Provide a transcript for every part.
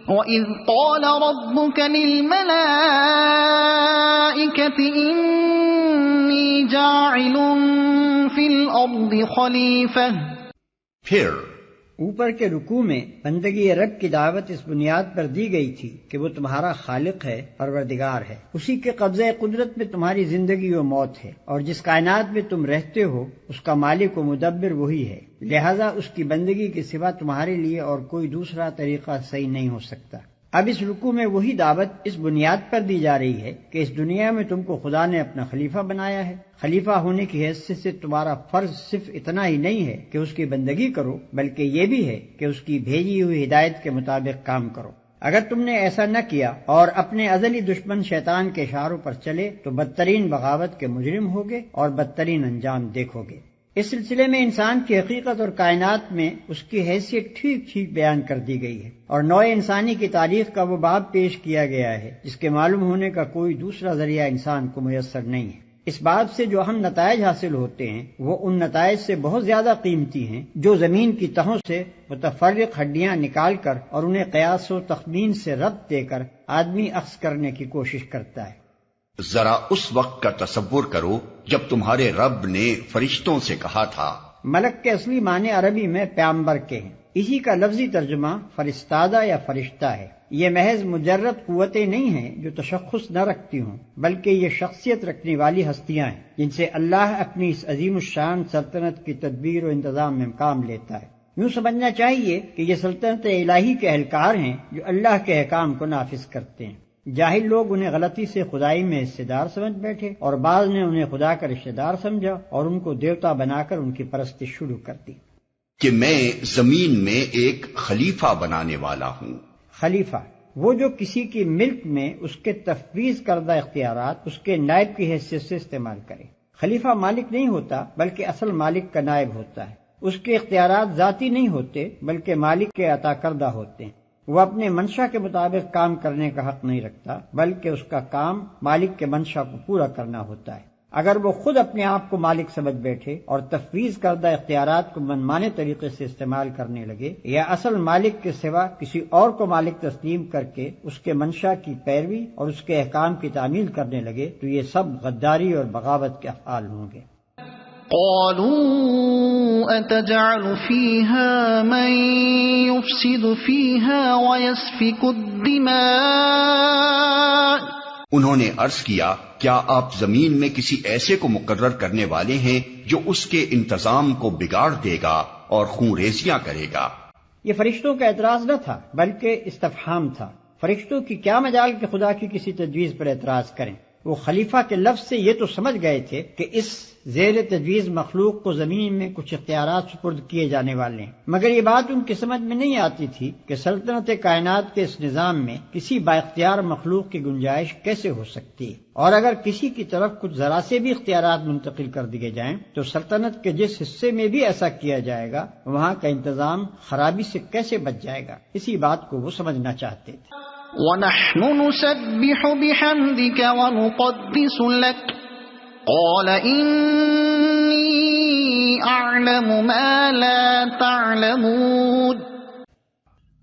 وَإِذْ قَالَ رَبُّكَ لِلْمَلَائِكَةِ إِنِّي جَاعِلٌ فِي الْأَرْضِ خَلِيفَةً. پھر اوپر کے رکوع میں بندگی رب کی دعوت اس بنیاد پر دی گئی تھی کہ وہ تمہارا خالق ہے، پروردگار ہے، اسی کے قبضہ قدرت میں تمہاری زندگی و موت ہے، اور جس کائنات میں تم رہتے ہو اس کا مالک و مدبر وہی ہے، لہذا اس کی بندگی کے سوا تمہارے لیے اور کوئی دوسرا طریقہ صحیح نہیں ہو سکتا۔ اب اس رکوع میں وہی دعوت اس بنیاد پر دی جا رہی ہے کہ اس دنیا میں تم کو خدا نے اپنا خلیفہ بنایا ہے۔ خلیفہ ہونے کی حیثیت سے تمہارا فرض صرف اتنا ہی نہیں ہے کہ اس کی بندگی کرو، بلکہ یہ بھی ہے کہ اس کی بھیجی ہوئی ہدایت کے مطابق کام کرو۔ اگر تم نے ایسا نہ کیا اور اپنے ازلی دشمن شیطان کے اشاروں پر چلے تو بدترین بغاوت کے مجرم ہوگے اور بدترین انجام دیکھو گے۔ اس سلسلے میں انسان کی حقیقت اور کائنات میں اس کی حیثیت ٹھیک ٹھیک بیان کر دی گئی ہے، اور نوع انسانی کی تاریخ کا وہ باب پیش کیا گیا ہے جس کے معلوم ہونے کا کوئی دوسرا ذریعہ انسان کو میسر نہیں ہے۔ اس باب سے جو اہم نتائج حاصل ہوتے ہیں وہ ان نتائج سے بہت زیادہ قیمتی ہیں جو زمین کی تہوں سے متفرق ہڈیاں نکال کر اور انہیں قیاس و تخمین سے ربط دے کر آدمی اخذ کرنے کی کوشش کرتا ہے۔ ذرا اس وقت کا تصور کرو جب تمہارے رب نے فرشتوں سے کہا تھا۔ ملک کے اصلی معنی عربی میں پیامبر کے ہیں، اسی کا لفظی ترجمہ فرستادہ یا فرشتہ ہے۔ یہ محض مجرد قوتیں نہیں ہیں جو تشخص نہ رکھتی ہوں، بلکہ یہ شخصیت رکھنے والی ہستیاں ہیں جن سے اللہ اپنی اس عظیم الشان سلطنت کی تدبیر و انتظام میں کام لیتا ہے۔ یوں سمجھنا چاہیے کہ یہ سلطنت الہی کے اہلکار ہیں جو اللہ کے احکام کو نافذ کرتے ہیں۔ جاہل لوگ انہیں غلطی سے خدائی میں حصے دار سمجھ بیٹھے، اور بعض نے انہیں خدا کا رشتہ دار سمجھا اور ان کو دیوتا بنا کر ان کی پرستش شروع کر دی۔ کہ میں زمین میں ایک خلیفہ بنانے والا ہوں۔ خلیفہ وہ جو کسی کی ملک میں اس کے تفویض کردہ اختیارات اس کے نائب کی حیثیت سے استعمال کرے۔ خلیفہ مالک نہیں ہوتا بلکہ اصل مالک کا نائب ہوتا ہے۔ اس کے اختیارات ذاتی نہیں ہوتے بلکہ مالک کے عطا کردہ ہوتے ہیں۔ وہ اپنے منشا کے مطابق کام کرنے کا حق نہیں رکھتا بلکہ اس کا کام مالک کے منشا کو پورا کرنا ہوتا ہے۔ اگر وہ خود اپنے آپ کو مالک سمجھ بیٹھے اور تفویض کردہ اختیارات کو منمانے طریقے سے استعمال کرنے لگے، یا اصل مالک کے سوا کسی اور کو مالک تسلیم کر کے اس کے منشا کی پیروی اور اس کے احکام کی تعمیل کرنے لگے، تو یہ سب غداری اور بغاوت کے افعال ہوں گے۔ قالوا أتجعل فيها من يفسد فيها ويسفك الدماء۔ انہوں نے عرض کیا، کیا آپ زمین میں کسی ایسے کو مقرر کرنے والے ہیں جو اس کے انتظام کو بگاڑ دے گا اور خون ریزیاں کرے گا؟ یہ فرشتوں کا اعتراض نہ تھا بلکہ استفہام تھا۔ فرشتوں کی کیا مجال کہ خدا کی کسی تجویز پر اعتراض کریں؟ وہ خلیفہ کے لفظ سے یہ تو سمجھ گئے تھے کہ اس زیر تجویز مخلوق کو زمین میں کچھ اختیارات سپرد کیے جانے والے ہیں، مگر یہ بات ان کی سمجھ میں نہیں آتی تھی کہ سلطنت کائنات کے اس نظام میں کسی بااختیار مخلوق کی گنجائش کیسے ہو سکتی ہے، اور اگر کسی کی طرف کچھ ذرا سے بھی اختیارات منتقل کر دیے جائیں تو سلطنت کے جس حصے میں بھی ایسا کیا جائے گا وہاں کا انتظام خرابی سے کیسے بچ جائے گا، اسی بات کو وہ سمجھنا چاہتے تھے۔ وَنَحْنُ نُسَبِّحُ بِحَمْدِكَ وَنُقَدِّسُ لَكَ قَالَ إِنِّي أَعْلَمُ مَا لَا تَعْلَمُونَ۔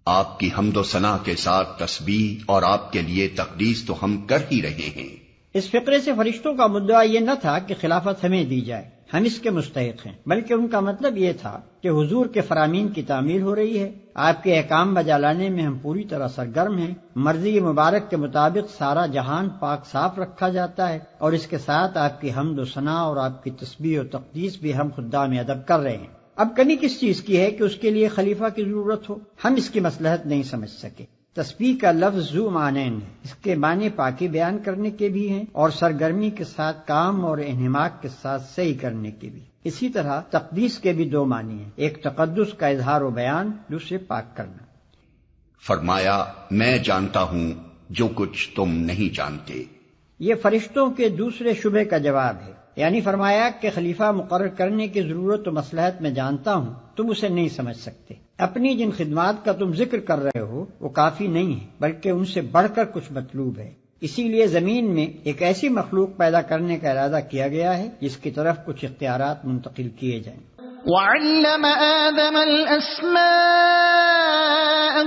آپ کی حمد و ثنا کے ساتھ تسبیح اور آپ کے لیے تقدیس تو ہم کر ہی رہے ہیں۔ اس فقرے سے فرشتوں کا مدعا یہ نہ تھا کہ خلافت ہمیں دی جائے، ہم اس کے مستحق ہیں، بلکہ ان کا مطلب یہ تھا کہ حضور کے فرامین کی تعمیل ہو رہی ہے، آپ کے احکام بجا لانے میں ہم پوری طرح سرگرم ہیں، مرضی مبارک کے مطابق سارا جہان پاک صاف رکھا جاتا ہے، اور اس کے ساتھ آپ کی حمد و ثنا اور آپ کی تسبیح و تقدیس بھی ہم خدام ادب کر رہے ہیں۔ اب کمی کس چیز کی ہے کہ اس کے لیے خلیفہ کی ضرورت ہو؟ ہم اس کی مصلحت نہیں سمجھ سکے۔ تسبیح کا لفظ ذو معنین ہے، اس کے معنی پاکی بیان کرنے کے بھی ہیں اور سرگرمی کے ساتھ کام اور انہماک کے ساتھ صحیح کرنے کے بھی۔ اسی طرح تقدیس کے بھی دو معنی ہیں، ایک تقدس کا اظہار و بیان، دوسرے پاک کرنا۔ فرمایا، میں جانتا ہوں جو کچھ تم نہیں جانتے۔ یہ فرشتوں کے دوسرے شبہ کا جواب ہے، یعنی فرمایا کہ خلیفہ مقرر کرنے کی ضرورت و مصلحت میں جانتا ہوں، تم اسے نہیں سمجھ سکتے۔ اپنی جن خدمات کا تم ذکر کر رہے ہو وہ کافی نہیں ہے، بلکہ ان سے بڑھ کر کچھ مطلوب ہے۔ اسی لیے زمین میں ایک ایسی مخلوق پیدا کرنے کا ارادہ کیا گیا ہے جس کی طرف کچھ اختیارات منتقل کیے جائیں۔ وعلم آدم الأسماء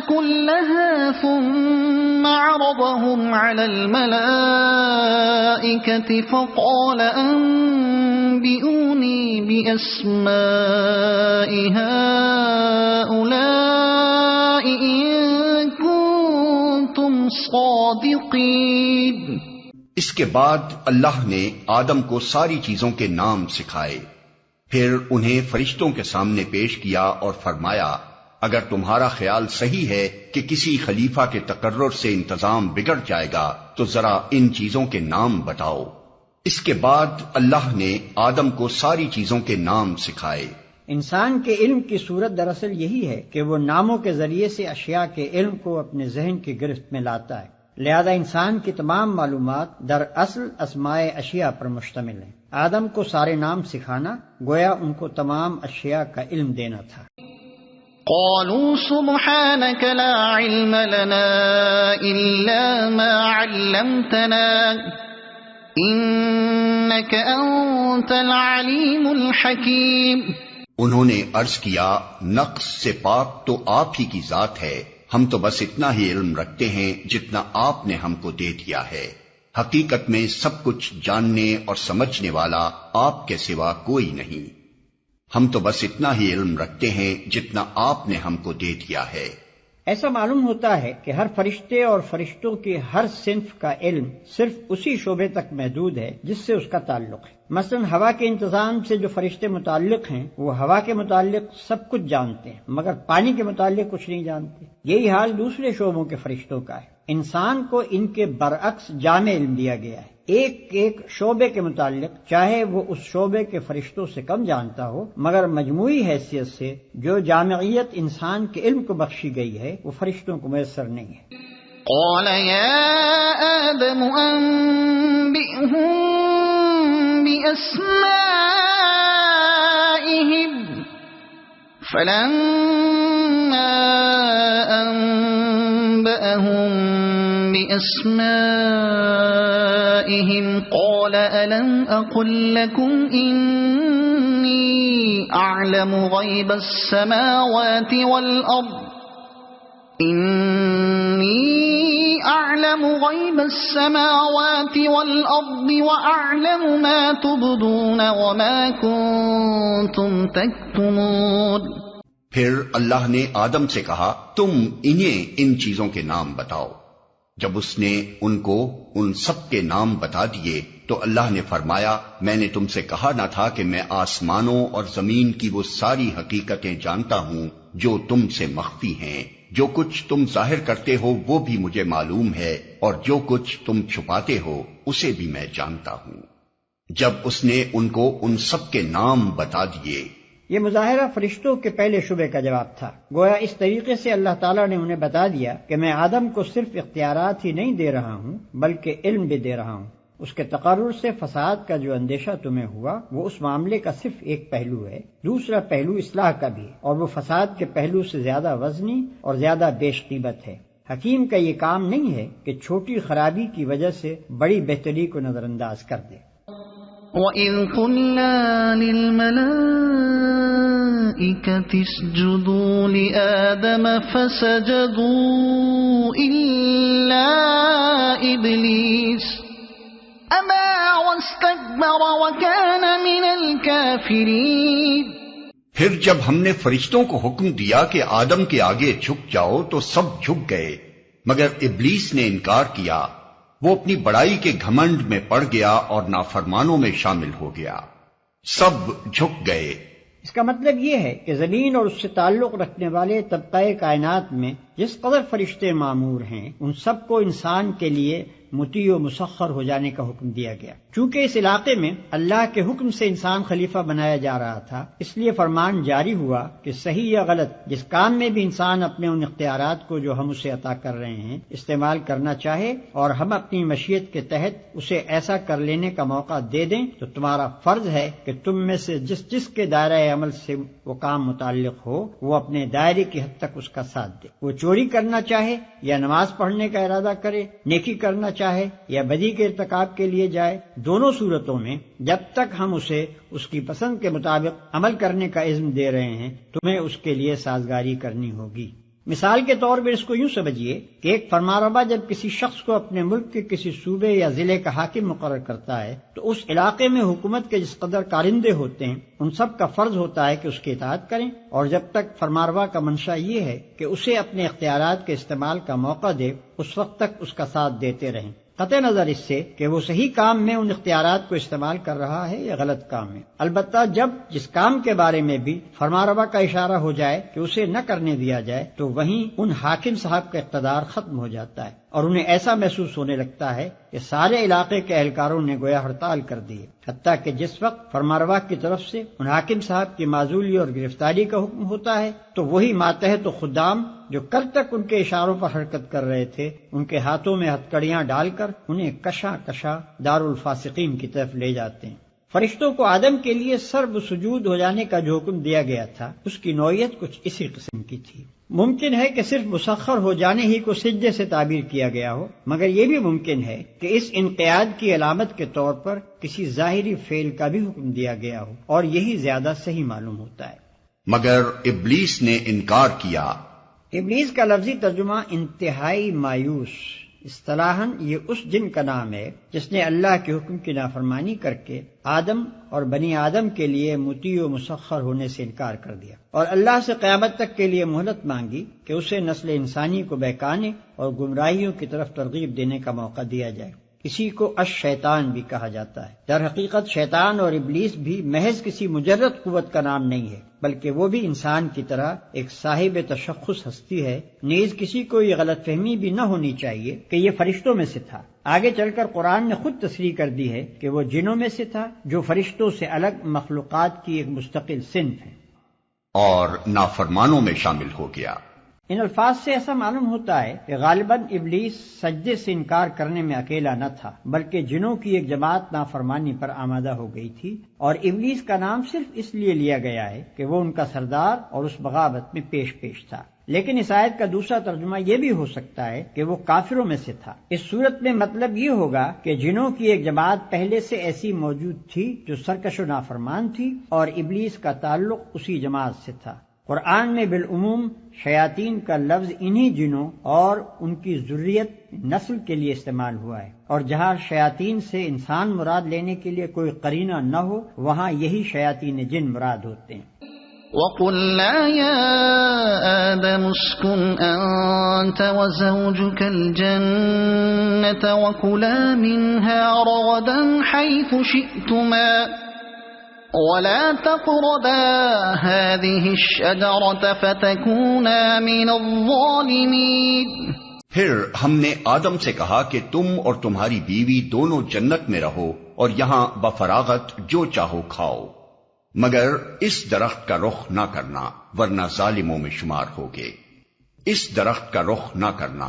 كلها ثم عرضهم على الملائكة فقال أنبئوني بأسماء هؤلاء إن كنتم صادقين۔ اس کے بعد اللہ نے آدم کو ساری چیزوں کے نام سکھائے، پھر انہیں فرشتوں کے سامنے پیش کیا اور فرمایا اگر تمہارا خیال صحیح ہے کہ کسی خلیفہ کے تقرر سے انتظام بگڑ جائے گا تو ذرا ان چیزوں کے نام بتاؤ۔ اس کے بعد اللہ نے آدم کو ساری چیزوں کے نام سکھائے۔ انسان کے علم کی صورت دراصل یہی ہے کہ وہ ناموں کے ذریعے سے اشیاء کے علم کو اپنے ذہن کی گرفت میں لاتا ہے، لہذا انسان کی تمام معلومات دراصل اسماء اشیاء پر مشتمل ہیں۔ آدم کو سارے نام سکھانا گویا ان کو تمام اشیاء کا علم دینا تھا۔ قالوا سبحانك لا علم لنا إلا ما علمتنا إنك أنت العليم الحكيم۔ انہوں نے عرض کیا نقص سے پاک تو آپ ہی کی ذات ہے، ہم تو بس اتنا ہی علم رکھتے ہیں جتنا آپ نے ہم کو دے دیا ہے، حقیقت میں سب کچھ جاننے اور سمجھنے والا آپ کے سوا کوئی نہیں، ہم تو بس اتنا ہی علم رکھتے ہیں جتنا آپ نے ہم کو دے دیا ہے۔ ایسا معلوم ہوتا ہے کہ ہر فرشتے اور فرشتوں کے ہر صنف کا علم صرف اسی شعبے تک محدود ہے جس سے اس کا تعلق ہے۔ مثلا ہوا کے انتظام سے جو فرشتے متعلق ہیں وہ ہوا کے متعلق سب کچھ جانتے ہیں مگر پانی کے متعلق کچھ نہیں جانتے۔ یہی حال دوسرے شعبوں کے فرشتوں کا ہے۔ انسان کو ان کے برعکس جامع علم دیا گیا ہے، ایک ایک شعبے کے متعلق چاہے وہ اس شعبے کے فرشتوں سے کم جانتا ہو مگر مجموعی حیثیت سے جو جامعیت انسان کے علم کو بخشی گئی ہے وہ فرشتوں کو میسر نہیں ہے۔ قال يا آدم أنبئهم بأسمائهم فلما أنبأهم بأسمائهم قال ألم أقل لكم إني أعلم غيب السماوات والأرض وأعلم ما تبدون وما كنتم تكتمون۔ پھر اللہ نے آدم سے کہا تم انہیں ان چیزوں کے نام بتاؤ۔ جب اس نے ان کو ان سب کے نام بتا دیے تو اللہ نے فرمایا میں نے تم سے کہا نہ تھا کہ میں آسمانوں اور زمین کی وہ ساری حقیقتیں جانتا ہوں جو تم سے مخفی ہیں، جو کچھ تم ظاہر کرتے ہو وہ بھی مجھے معلوم ہے اور جو کچھ تم چھپاتے ہو اسے بھی میں جانتا ہوں۔ جب اس نے ان کو ان سب کے نام بتا دیے۔ یہ مظاہرہ فرشتوں کے پہلے شبے کا جواب تھا، گویا اس طریقے سے اللہ تعالیٰ نے انہیں بتا دیا کہ میں آدم کو صرف اختیارات ہی نہیں دے رہا ہوں بلکہ علم بھی دے رہا ہوں۔ اس کے تقرر سے فساد کا جو اندیشہ تمہیں ہوا وہ اس معاملے کا صرف ایک پہلو ہے، دوسرا پہلو اصلاح کا بھی ہے اور وہ فساد کے پہلو سے زیادہ وزنی اور زیادہ بیش قیمت ہے۔ حکیم کا یہ کام نہیں ہے کہ چھوٹی خرابی کی وجہ سے بڑی بہتری کو نظر انداز کر دے۔ وَإِذْ قُلْنَا لِلْمَلَائِكَةِ اسْجُدُوا لِآدَمَ فَسَجَدُوا إِلَّا إِبْلِيسَ أَبَى وَاسْتَكْبَرَ وَكَانَ مِنَ الْكَافِرِينَ۔ پھر جب ہم نے فرشتوں کو حکم دیا کہ آدم کے آگے جھک جاؤ تو سب جھک گئے مگر ابلیس نے انکار کیا، وہ اپنی بڑائی کے گھمنڈ میں پڑ گیا اور نافرمانوں میں شامل ہو گیا، سب جھک گئے۔ اس کا مطلب یہ ہے کہ زمین اور اس سے تعلق رکھنے والے طبقہ کائنات میں جس قدر فرشتے معمور ہیں ان سب کو انسان کے لیے مطیع و مسخر ہو جانے کا حکم دیا گیا۔ چونکہ اس علاقے میں اللہ کے حکم سے انسان خلیفہ بنایا جا رہا تھا اس لیے فرمان جاری ہوا کہ صحیح یا غلط جس کام میں بھی انسان اپنے ان اختیارات کو جو ہم اسے عطا کر رہے ہیں استعمال کرنا چاہے اور ہم اپنی مشیت کے تحت اسے ایسا کر لینے کا موقع دے دیں تو تمہارا فرض ہے کہ تم میں سے جس کے دائرہ عمل سے وہ کام متعلق ہو وہ اپنے دائرے کی حد تک اس کا ساتھ دے۔ وہ چوری کرنا چاہے یا نماز پڑھنے کا ارادہ کرے، نیکی کرنا چاہے یا بدی کے ارتکاب کے لیے جائے، دونوں صورتوں میں جب تک ہم اسے اس کی پسند کے مطابق عمل کرنے کا اذن دے رہے ہیں تمہیں اس کے لیے سازگاری کرنی ہوگی۔ مثال کے طور پر اس کو یوں سمجھیے کہ ایک فرمانروا جب کسی شخص کو اپنے ملک کے کسی صوبے یا ضلع کا حاکم مقرر کرتا ہے تو اس علاقے میں حکومت کے جس قدر کارندے ہوتے ہیں ان سب کا فرض ہوتا ہے کہ اس کی اطاعت کریں، اور جب تک فرمانروا کا منشا یہ ہے کہ اسے اپنے اختیارات کے استعمال کا موقع دے اس وقت تک اس کا ساتھ دیتے رہیں، قطع نظر اس سے کہ وہ صحیح کام میں ان اختیارات کو استعمال کر رہا ہے یا غلط کام میں۔ البتہ جب جس کام کے بارے میں بھی فرمانروا کا اشارہ ہو جائے کہ اسے نہ کرنے دیا جائے تو وہیں ان حاکم صاحب کا اقتدار ختم ہو جاتا ہے اور انہیں ایسا محسوس ہونے لگتا ہے کہ سارے علاقے کے اہلکاروں نے گویا ہڑتال کر دی ہے، حتیٰ کہ جس وقت فرمانروا کی طرف سے ان حاکم صاحب کی معزولی اور گرفتاری کا حکم ہوتا ہے تو وہی ماتحت و خدام جو کل تک ان کے اشاروں پر حرکت کر رہے تھے ان کے ہاتھوں میں ہتکڑیاں ڈال کر انہیں کشا کشا دارالفاسقین کی طرف لے جاتے ہیں۔ فرشتوں کو آدم کے لیے سرب سجود ہو جانے کا جو حکم دیا گیا تھا اس کی نوعیت کچھ اسی قسم کی تھی۔ ممکن ہے کہ صرف مسخر ہو جانے ہی کو سجدے سے تعبیر کیا گیا ہو، مگر یہ بھی ممکن ہے کہ اس انقیاد کی علامت کے طور پر کسی ظاہری فعل کا بھی حکم دیا گیا ہو، اور یہی زیادہ صحیح معلوم ہوتا ہے۔ مگر ابلیس نے انکار کیا۔ ابلیس کا لفظی ترجمہ انتہائی مایوس، اصطلاحاً یہ اس جن کا نام ہے جس نے اللہ کے حکم کی نافرمانی کر کے آدم اور بنی آدم کے لیے مطیع و مسخر ہونے سے انکار کر دیا، اور اللہ سے قیامت تک کے لیے مہلت مانگی کہ اسے نسل انسانی کو بہکانے اور گمراہیوں کی طرف ترغیب دینے کا موقع دیا جائے۔ اسی کو الشیطان بھی کہا جاتا ہے۔ در حقیقت شیطان اور ابلیس بھی محض کسی مجرد قوت کا نام نہیں ہے، بلکہ وہ بھی انسان کی طرح ایک صاحب تشخص ہستی ہے۔ نیز کسی کو یہ غلط فہمی بھی نہ ہونی چاہیے کہ یہ فرشتوں میں سے تھا۔ آگے چل کر قرآن نے خود تصریح کر دی ہے کہ وہ جنوں میں سے تھا جو فرشتوں سے الگ مخلوقات کی ایک مستقل صنف ہے، اور نافرمانوں میں شامل ہو گیا۔ ان الفاظ سے ایسا معلوم ہوتا ہے کہ غالباً ابلیس سجدے سے انکار کرنے میں اکیلا نہ تھا، بلکہ جنوں کی ایک جماعت نافرمانی پر آمادہ ہو گئی تھی، اور ابلیس کا نام صرف اس لیے لیا گیا ہے کہ وہ ان کا سردار اور اس بغاوت میں پیش تھا۔ لیکن اس آیت کا دوسرا ترجمہ یہ بھی ہو سکتا ہے کہ وہ کافروں میں سے تھا۔ اس صورت میں مطلب یہ ہوگا کہ جنوں کی ایک جماعت پہلے سے ایسی موجود تھی جو سرکش و نافرمان تھی، اور ابلیس کا تعلق اسی جماعت سے تھا۔ قرآن میں بالعموم شیاطین کا لفظ انہی جنوں اور ان کی ذریت نسل کے لیے استعمال ہوا ہے، اور جہاں شیاطین سے انسان مراد لینے کے لیے کوئی قرینہ نہ ہو وہاں یہی شیاطین جن مراد ہوتے ہیں۔ وَقُلْنَا يَا آدَمُ اسْكُنْ أَنْتَ وَزَوْجُكَ الْجَنَّةَ وَكُلَا مِنْهَا رَغَدًا حَيْثُ شِئْتُمَا وَلَا تَقْرَبَا هَذِهِ الشَّجَرَةَ فَتَكُونَا مِنَ الظَّالِمِينَ۔ پھر ہم نے آدم سے کہا کہ تم اور تمہاری بیوی دونوں جنت میں رہو اور یہاں بفراغت جو چاہو کھاؤ، مگر اس درخت کا رخ نہ کرنا ورنہ ظالموں میں شمار ہوگے۔ اس درخت کا رخ نہ کرنا۔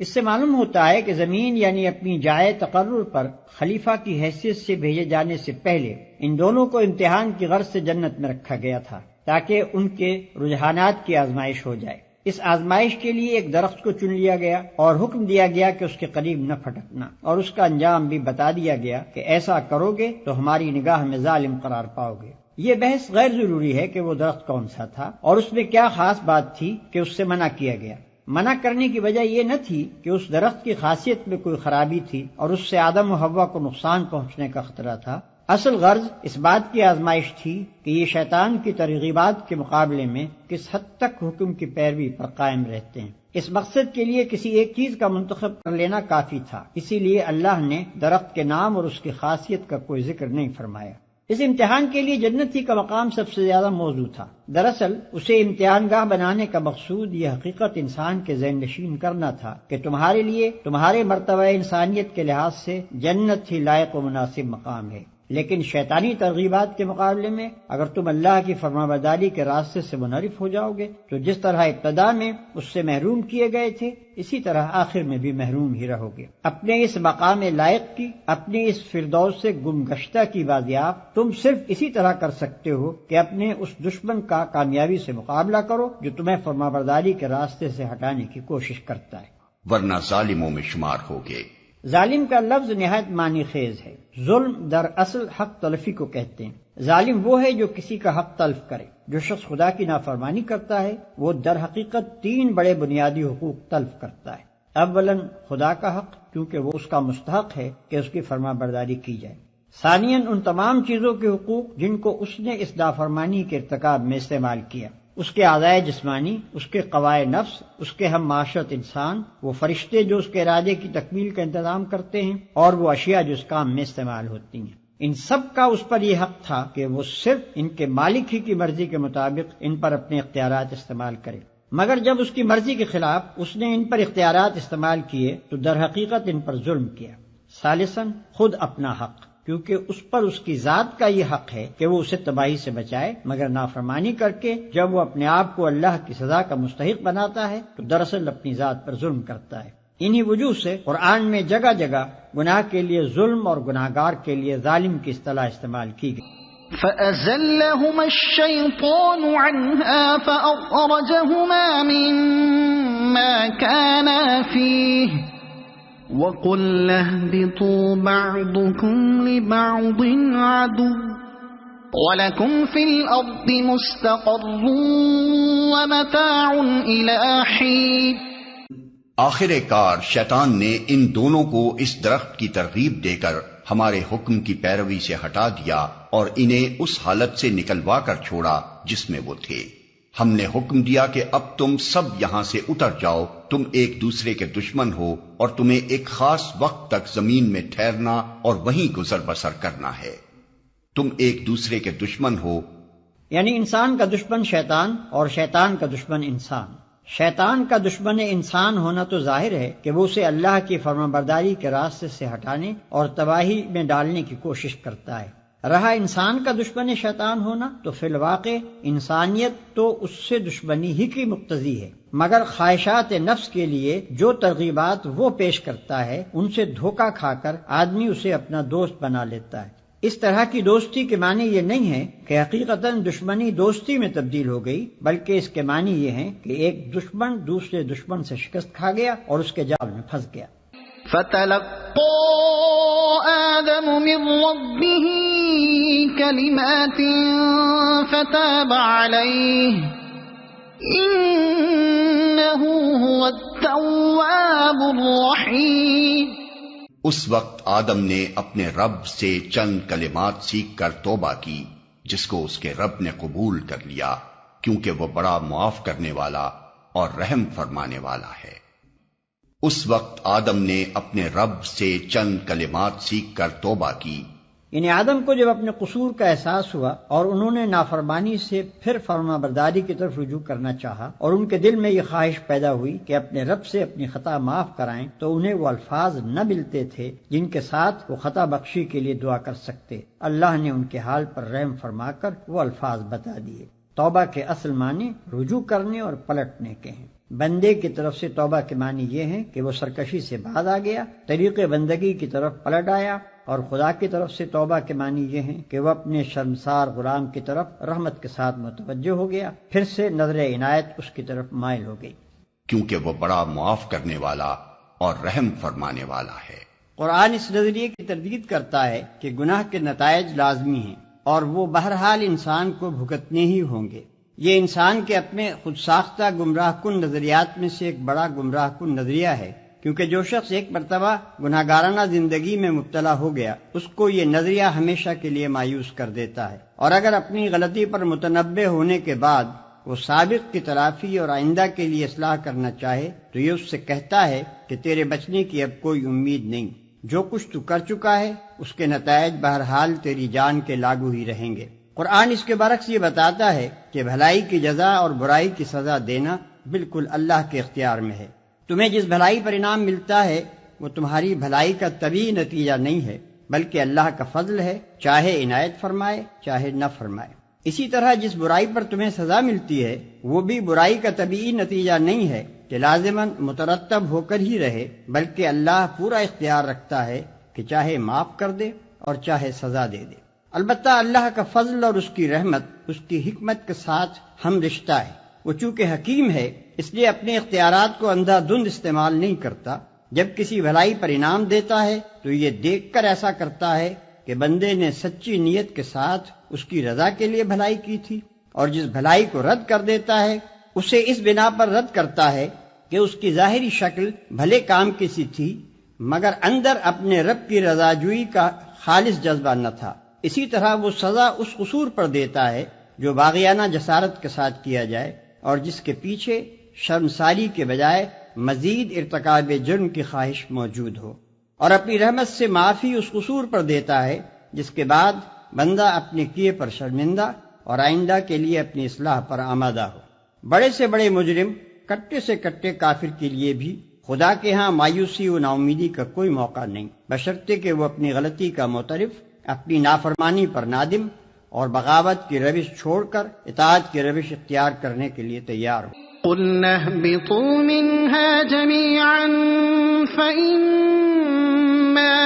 اس سے معلوم ہوتا ہے کہ زمین یعنی اپنی جائے تقرر پر خلیفہ کی حیثیت سے بھیجے جانے سے پہلے ان دونوں کو امتحان کی غرض سے جنت میں رکھا گیا تھا تاکہ ان کے رجحانات کی آزمائش ہو جائے۔ اس آزمائش کے لیے ایک درخت کو چن لیا گیا اور حکم دیا گیا کہ اس کے قریب نہ پھٹکنا، اور اس کا انجام بھی بتا دیا گیا کہ ایسا کرو گے تو ہماری نگاہ میں ظالم قرار پاؤ گے۔ یہ بحث غیر ضروری ہے کہ وہ درخت کون سا تھا اور اس میں کیا خاص بات تھی کہ اس سے منع کیا گیا۔ منع کرنے کی وجہ یہ نہ تھی کہ اس درخت کی خاصیت میں کوئی خرابی تھی اور اس سے آدم و حوا کو نقصان پہنچنے کا خطرہ تھا، اصل غرض اس بات کی آزمائش تھی کہ یہ شیطان کی ترغیبات کے مقابلے میں کس حد تک حکم کی پیروی پر قائم رہتے ہیں۔ اس مقصد کے لیے کسی ایک چیز کا منتخب کر لینا کافی تھا، اسی لیے اللہ نے درخت کے نام اور اس کی خاصیت کا کوئی ذکر نہیں فرمایا۔ اس امتحان کے لیے جنت ہی کا مقام سب سے زیادہ موزوں تھا۔ دراصل اسے امتحان گاہ بنانے کا مقصود یہ حقیقت انسان کے ذہن نشین کرنا تھا کہ تمہارے لیے تمہارے مرتبہ انسانیت کے لحاظ سے جنت ہی لائق و مناسب مقام ہے، لیکن شیطانی ترغیبات کے مقابلے میں اگر تم اللہ کی فرمانبرداری کے راستے سے منحرف ہو جاؤ گے تو جس طرح ابتدا میں اس سے محروم کیے گئے تھے اسی طرح آخر میں بھی محروم ہی رہو گے۔ اپنے اس مقام لائق کی، اپنے اس فردوس سے گم گشتہ کی بازیافت تم صرف اسی طرح کر سکتے ہو کہ اپنے اس دشمن کا کامیابی سے مقابلہ کرو جو تمہیں فرمانبرداری کے راستے سے ہٹانے کی کوشش کرتا ہے، ورنہ ظالموں میں شمار ہوگے۔ ظالم کا لفظ نہایت معنی خیز ہے۔ ظلم دراصل حق تلفی کو کہتے ہیں۔ ظالم وہ ہے جو کسی کا حق تلف کرے۔ جو شخص خدا کی نافرمانی کرتا ہے وہ در حقیقت 3 بڑے بنیادی حقوق تلف کرتا ہے۔ اولاً خدا کا حق، کیونکہ وہ اس کا مستحق ہے کہ اس کی فرما برداری کی جائے۔ ثانیاً ان تمام چیزوں کے حقوق جن کو اس نے اس نافرمانی کے ارتکاب میں استعمال کیا، اس کے اعضائے جسمانی، اس کے قوائے نفس، اس کے ہم معاشرت انسان، وہ فرشتے جو اس کے ارادے کی تکمیل کا انتظام کرتے ہیں، اور وہ اشیاء جو اس کام میں استعمال ہوتی ہیں۔ ان سب کا اس پر یہ حق تھا کہ وہ صرف ان کے مالک ہی کی مرضی کے مطابق ان پر اپنے اختیارات استعمال کرے، مگر جب اس کی مرضی کے خلاف اس نے ان پر اختیارات استعمال کیے تو در حقیقت ان پر ظلم کیا۔ ثالثاً خود اپنا حق، کیونکہ اس پر اس کی ذات کا یہ حق ہے کہ وہ اسے تباہی سے بچائے، مگر نافرمانی کر کے جب وہ اپنے آپ کو اللہ کی سزا کا مستحق بناتا ہے تو دراصل اپنی ذات پر ظلم کرتا ہے۔ انہی وجوہ سے قرآن میں جگہ جگہ گناہ کے لیے ظلم اور گناہگار کے لیے ظالم کی اصطلاح استعمال کی گئی۔ فَأَزَلَّهُمَا الشَّيْطَانُ عَنْهَا فَأَخْرَجَهُمَا مِمَّا كَانَا فِيهِ وَقُلْنَا اهْبِطُوا بَعْضُكُمْ لِبَعْضٍ عَدُوٌّ وَلَكُمْ فِي الْأَرْضِ مُسْتَقَرٌّ وَمَتَاعٌ إِلَىٰ حِينٍ۔ آخر کار شیطان نے ان دونوں کو اس درخت کی ترغیب دے کر ہمارے حکم کی پیروی سے ہٹا دیا اور انہیں اس حالت سے نکلوا کر چھوڑا جس میں وہ تھے۔ ہم نے حکم دیا کہ اب تم سب یہاں سے اتر جاؤ، تم ایک دوسرے کے دشمن ہو اور تمہیں ایک خاص وقت تک زمین میں ٹھہرنا اور وہیں گزر بسر کرنا ہے۔ تم ایک دوسرے کے دشمن ہو، یعنی انسان کا دشمن شیطان اور شیطان کا دشمن انسان۔ شیطان کا دشمن انسان ہونا تو ظاہر ہے کہ وہ اسے اللہ کی فرمانبرداری کے راستے سے ہٹانے اور تباہی میں ڈالنے کی کوشش کرتا ہے۔ رہا انسان کا دشمن شیطان ہونا تو فی الواقع انسانیت تو اس سے دشمنی ہی کی مقتضی ہے، مگر خواہشات نفس کے لیے جو ترغیبات وہ پیش کرتا ہے ان سے دھوکہ کھا کر آدمی اسے اپنا دوست بنا لیتا ہے۔ اس طرح کی دوستی کے معنی یہ نہیں ہے کہ حقیقتاً دشمنی دوستی میں تبدیل ہو گئی، بلکہ اس کے معنی یہ ہیں کہ ایک دشمن دوسرے دشمن سے شکست کھا گیا اور اس کے جال میں پھنس گیا۔ فَتَلَقَّى آدَمُ مِن رَّبِّهِ كَلِمَاتٍ فَتَابَ عَلَيْهِ إِنَّهُ هُوَ التَّوَّابُ الرَّحِيمُ۔ اس وقت آدم نے اپنے رب سے چند کلمات سیکھ کر توبہ کی، جس کو اس کے رب نے قبول کر لیا، کیونکہ وہ بڑا معاف کرنے والا اور رحم فرمانے والا ہے۔ اس وقت آدم نے اپنے رب سے چند کلمات سیکھ کر توبہ کی، یعنی آدم کو جب اپنے قصور کا احساس ہوا اور انہوں نے نافرمانی سے پھر فرما برداری کی طرف رجوع کرنا چاہا اور ان کے دل میں یہ خواہش پیدا ہوئی کہ اپنے رب سے اپنی خطا معاف کرائیں، تو انہیں وہ الفاظ نہ ملتے تھے جن کے ساتھ وہ خطا بخشی کے لیے دعا کر سکتے۔ اللہ نے ان کے حال پر رحم فرما کر وہ الفاظ بتا دیے۔ توبہ کے اصل معنی رجوع کرنے اور پلٹنے کے ہیں۔ بندے کی طرف سے توبہ کے معنی یہ ہیں کہ وہ سرکشی سے باز آ گیا، طریق بندگی کی طرف پلٹ آیا، اور خدا کی طرف سے توبہ کے معنی یہ ہیں کہ وہ اپنے شرمسار غلام کی طرف رحمت کے ساتھ متوجہ ہو گیا، پھر سے نظر عنایت اس کی طرف مائل ہو گئی، کیونکہ وہ بڑا معاف کرنے والا اور رحم فرمانے والا ہے۔ قرآن اس نظریے کی تردید کرتا ہے کہ گناہ کے نتائج لازمی ہیں اور وہ بہرحال انسان کو بھگتنے ہی ہوں گے۔ یہ انسان کے اپنے خود ساختہ گمراہ کن نظریات میں سے ایک بڑا گمراہ کن نظریہ ہے، کیونکہ جو شخص ایک مرتبہ گناہگارانہ زندگی میں مبتلا ہو گیا اس کو یہ نظریہ ہمیشہ کے لیے مایوس کر دیتا ہے، اور اگر اپنی غلطی پر متنبہ ہونے کے بعد وہ سابق کی تلافی اور آئندہ کے لیے اصلاح کرنا چاہے تو یہ اس سے کہتا ہے کہ تیرے بچنے کی اب کوئی امید نہیں، جو کچھ تو کر چکا ہے اس کے نتائج بہرحال تیری جان کے لاگو ہی رہیں گے۔ قرآن اس کے برعکس یہ بتاتا ہے کہ بھلائی کی جزا اور برائی کی سزا دینا بالکل اللہ کے اختیار میں ہے۔ تمہیں جس بھلائی پر انعام ملتا ہے وہ تمہاری بھلائی کا طبعی نتیجہ نہیں ہے، بلکہ اللہ کا فضل ہے، چاہے عنایت فرمائے چاہے نہ فرمائے۔ اسی طرح جس برائی پر تمہیں سزا ملتی ہے وہ بھی برائی کا طبعی نتیجہ نہیں ہے کہ لازماً مترتب ہو کر ہی رہے، بلکہ اللہ پورا اختیار رکھتا ہے کہ چاہے معاف کر دے اور چاہے سزا دے دے۔ البتہ اللہ کا فضل اور اس کی رحمت اس کی حکمت کے ساتھ ہم رشتہ ہے۔ وہ چونکہ حکیم ہے اس لیے اپنے اختیارات کو اندھا دھند استعمال نہیں کرتا، جب کسی بھلائی پر انعام دیتا ہے تو یہ دیکھ کر ایسا کرتا ہے کہ بندے نے سچی نیت کے ساتھ اس کی رضا کے لیے بھلائی کی تھی، اور جس بھلائی کو رد کر دیتا ہے اسے اس بنا پر رد کرتا ہے کہ اس کی ظاہری شکل بھلے کام کی سی تھی مگر اندر اپنے رب کی رضا جوئی کا خالص جذبہ نہ تھا۔ اسی طرح وہ سزا اس قصور پر دیتا ہے جو باغیانہ جسارت کے ساتھ کیا جائے اور جس کے پیچھے شرمساری کے بجائے مزید ارتکاب جرم کی خواہش موجود ہو، اور اپنی رحمت سے معافی اس قصور پر دیتا ہے جس کے بعد بندہ اپنے کیے پر شرمندہ اور آئندہ کے لیے اپنی اصلاح پر آمادہ ہو۔ بڑے سے بڑے مجرم، کٹے سے کٹے کافر کے لیے بھی خدا کے ہاں مایوسی و ناامیدی کا کوئی موقع نہیں، بشرطے کہ وہ اپنی غلطی کا معترف، اپنی نافرمانی پر نادم اور بغاوت کی روش چھوڑ کر اطاعت کی روش اختیار کرنے کے لیے تیار ہو۔ قُلْنَا اهْبِطُوا مِنْهَا جَمِيعًا فَإِمَّا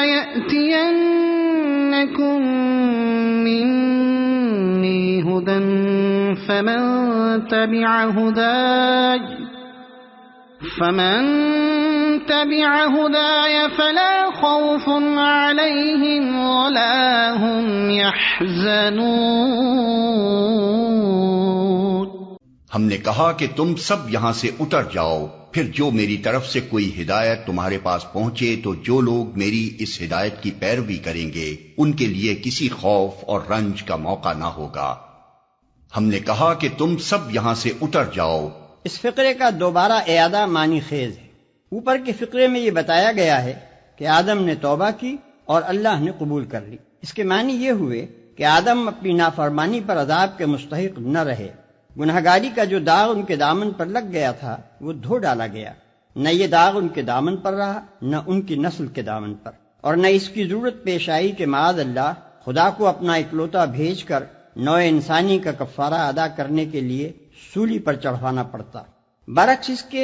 يَأْتِيَنَّكُم مِّنِّي هُدًى فَمَن تَبِعَ هُدَايَ فَلَا خَوْفٌ عَلَيْهِمْ وَلَا هُمْ يَحْزَنُونَ۔ ہم نے کہا کہ تم سب یہاں سے اتر جاؤ، پھر جو میری طرف سے کوئی ہدایت تمہارے پاس پہنچے تو جو لوگ میری اس ہدایت کی پیروی کریں گے ان کے لیے کسی خوف اور رنج کا موقع نہ ہوگا۔ ہم نے کہا کہ تم سب یہاں سے اتر جاؤ۔ اس فقرے کا دوبارہ اعادہ معنی خیز ہے۔ اوپر کے فقرے میں یہ بتایا گیا ہے کہ آدم نے توبہ کی اور اللہ نے قبول کر لی۔ اس کے معنی یہ ہوئے کہ آدم اپنی نافرمانی پر عذاب کے مستحق نہ رہے، گنہگاری کا جو داغ ان کے دامن پر لگ گیا تھا وہ دھو ڈالا گیا، نہ یہ داغ ان کے دامن پر رہا نہ ان کی نسل کے دامن پر، اور نہ اس کی ضرورت پیش آئی کہ معاذ اللہ خدا کو اپنا اکلوتا بھیج کر نوع انسانی کا کفارہ ادا کرنے کے لیے سولی پر چڑھوانا پڑتا۔ برعکس اس کے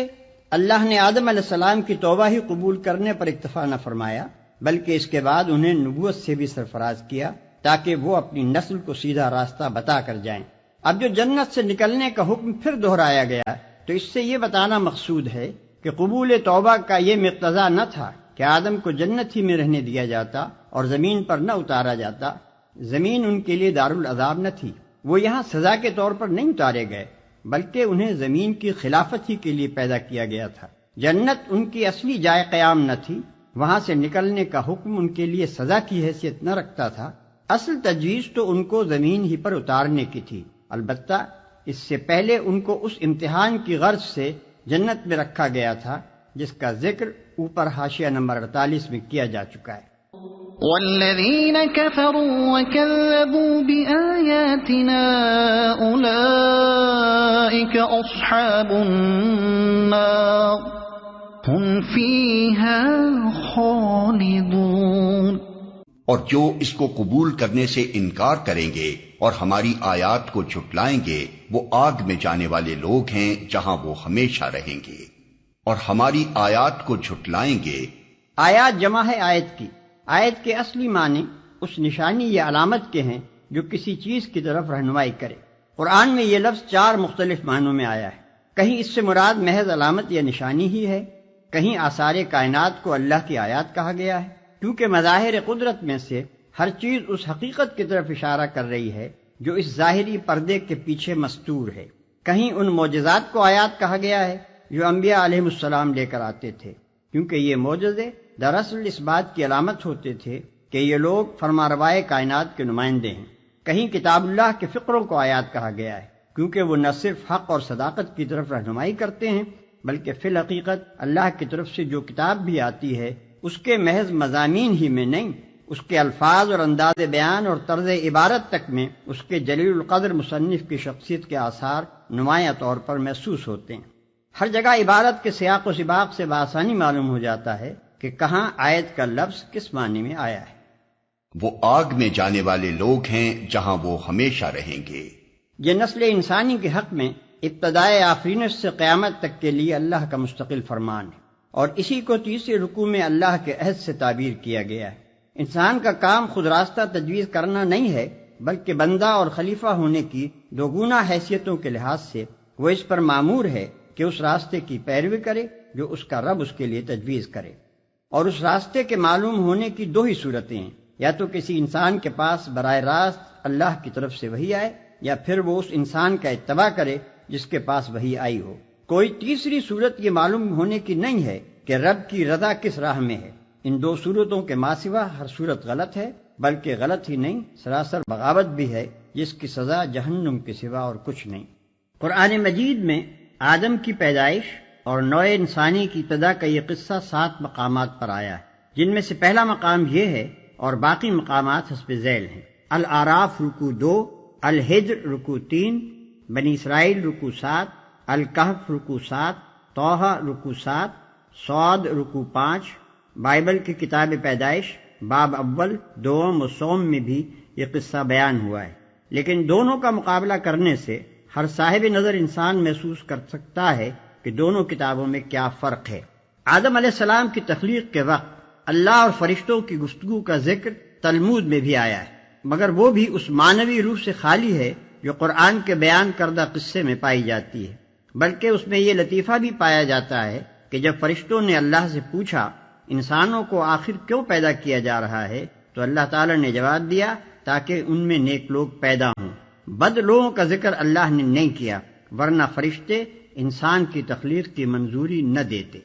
اللہ نے آدم علیہ السلام کی توبہ ہی قبول کرنے پر اکتفا نہ فرمایا بلکہ اس کے بعد انہیں نبوت سے بھی سرفراز کیا تاکہ وہ اپنی نسل کو سیدھا راستہ بتا کر جائیں۔ اب جو جنت سے نکلنے کا حکم پھر دہرایا گیا تو اس سے یہ بتانا مقصود ہے کہ قبول توبہ کا یہ مقتضا نہ تھا کہ آدم کو جنت ہی میں رہنے دیا جاتا اور زمین پر نہ اتارا جاتا۔ زمین ان کے لیے دارالعذاب نہ تھی، وہ یہاں سزا کے طور پر نہیں اتارے گئے بلکہ انہیں زمین کی خلافت ہی کے لیے پیدا کیا گیا تھا۔ جنت ان کی اصلی جائے قیام نہ تھی، وہاں سے نکلنے کا حکم ان کے لیے سزا کی حیثیت نہ رکھتا تھا، اصل تجویز تو ان کو زمین ہی پر اتارنے کی تھی۔ البتہ اس سے پہلے ان کو اس امتحان کی غرض سے جنت میں رکھا گیا تھا جس کا ذکر اوپر حاشیہ نمبر 48 میں کیا جا چکا ہے۔ والذین کفروا وکذبوا بآیاتنا اولئک اصحاب النار هم فیہا خالدون۔ اور جو اس کو قبول کرنے سے انکار کریں گے اور ہماری آیات کو جھٹلائیں گے وہ آگ میں جانے والے لوگ ہیں جہاں وہ ہمیشہ رہیں گے۔ اور ہماری آیات کو جھٹلائیں گے، آیات جمع ہے آیت کی۔ آیت کے اصلی معنی اس نشانی یا علامت کے ہیں جو کسی چیز کی طرف رہنمائی کرے۔ قرآن میں یہ لفظ 4 مختلف معنوں میں آیا ہے، کہیں اس سے مراد محض علامت یا نشانی ہی ہے، کہیں آثار کائنات کو اللہ کی آیات کہا گیا ہے کیونکہ مظاہر قدرت میں سے ہر چیز اس حقیقت کی طرف اشارہ کر رہی ہے جو اس ظاہری پردے کے پیچھے مستور ہے، کہیں ان معجزات کو آیات کہا گیا ہے جو انبیاء علیہ السلام لے کر آتے تھے کیونکہ یہ معجزے دراصل اس بات کی علامت ہوتے تھے کہ یہ لوگ فرمانروائے کائنات کے نمائندے ہیں، کہیں کتاب اللہ کے فقروں کو آیات کہا گیا ہے کیونکہ وہ نہ صرف حق اور صداقت کی طرف رہنمائی کرتے ہیں بلکہ فی الحقیقت اللہ کی طرف سے جو کتاب بھی آتی ہے اس کے محض مضامین ہی میں نہیں، اس کے الفاظ اور انداز بیان اور طرز عبارت تک میں اس کے جلیل القدر مصنف کی شخصیت کے آثار نمایاں طور پر محسوس ہوتے ہیں۔ ہر جگہ عبارت کے سیاق و سباق سے بآسانی معلوم ہو جاتا ہے کہ کہاں آیت کا لفظ کس معنی میں آیا ہے۔ وہ آگ میں جانے والے لوگ ہیں جہاں وہ ہمیشہ رہیں گے۔ یہ نسل انسانی کے حق میں ابتدائے آفرینش سے قیامت تک کے لیے اللہ کا مستقل فرمان ہے، اور اسی کو تیسرے رکوع میں اللہ کے عہد سے تعبیر کیا گیا ہے۔ انسان کا کام خود راستہ تجویز کرنا نہیں ہے بلکہ بندہ اور خلیفہ ہونے کی دوگنا حیثیتوں کے لحاظ سے وہ اس پر مامور ہے کہ اس راستے کی پیروی کرے جو اس کا رب اس کے لیے تجویز کرے۔ اور اس راستے کے معلوم ہونے کی دو ہی صورتیں ہیں، یا تو کسی انسان کے پاس براہ راست اللہ کی طرف سے وحی آئے، یا پھر وہ اس انسان کا اتباع کرے جس کے پاس وحی آئی ہو۔ کوئی تیسری صورت یہ معلوم ہونے کی نہیں ہے کہ رب کی رضا کس راہ میں ہے۔ ان دو صورتوں کے ماں سوا ہر صورت غلط ہے، بلکہ غلط ہی نہیں، سراسر بغاوت بھی ہے، جس کی سزا جہنم کے سوا اور کچھ نہیں۔ قرآن مجید میں آدم کی پیدائش اور نوع انسانی کی ابتدا کا یہ قصہ 7 مقامات پر آیا ہے، جن میں سے پہلا مقام یہ ہے اور باقی مقامات حسب ذیل ہیں۔ الاعراف رکوع 2، الحجر رکوع 3، بنی اسرائیل رکوع 7، الکہف رکوع 7، طٰہٰ رکوع 7، صاد رکوع 5۔ بائبل کی کتاب پیدائش باب اول، دوم و سوم میں بھی یہ قصہ بیان ہوا ہے، لیکن دونوں کا مقابلہ کرنے سے ہر صاحب نظر انسان محسوس کر سکتا ہے کہ دونوں کتابوں میں کیا فرق ہے۔ آدم علیہ السلام کی تخلیق کے وقت اللہ اور فرشتوں کی گفتگو کا ذکر تلمود میں بھی آیا ہے، مگر وہ بھی اس معنوی روح سے خالی ہے جو قرآن کے بیان کردہ قصے میں پائی جاتی ہے، بلکہ اس میں یہ لطیفہ بھی پایا جاتا ہے کہ جب فرشتوں نے اللہ سے پوچھا انسانوں کو آخر کیوں پیدا کیا جا رہا ہے، تو اللہ تعالی نے جواب دیا تاکہ ان میں نیک لوگ پیدا ہوں۔ بد لوگوں کا ذکر اللہ نے نہیں کیا، ورنہ فرشتے انسان کی تخلیق کی منظوری نہ دیتے۔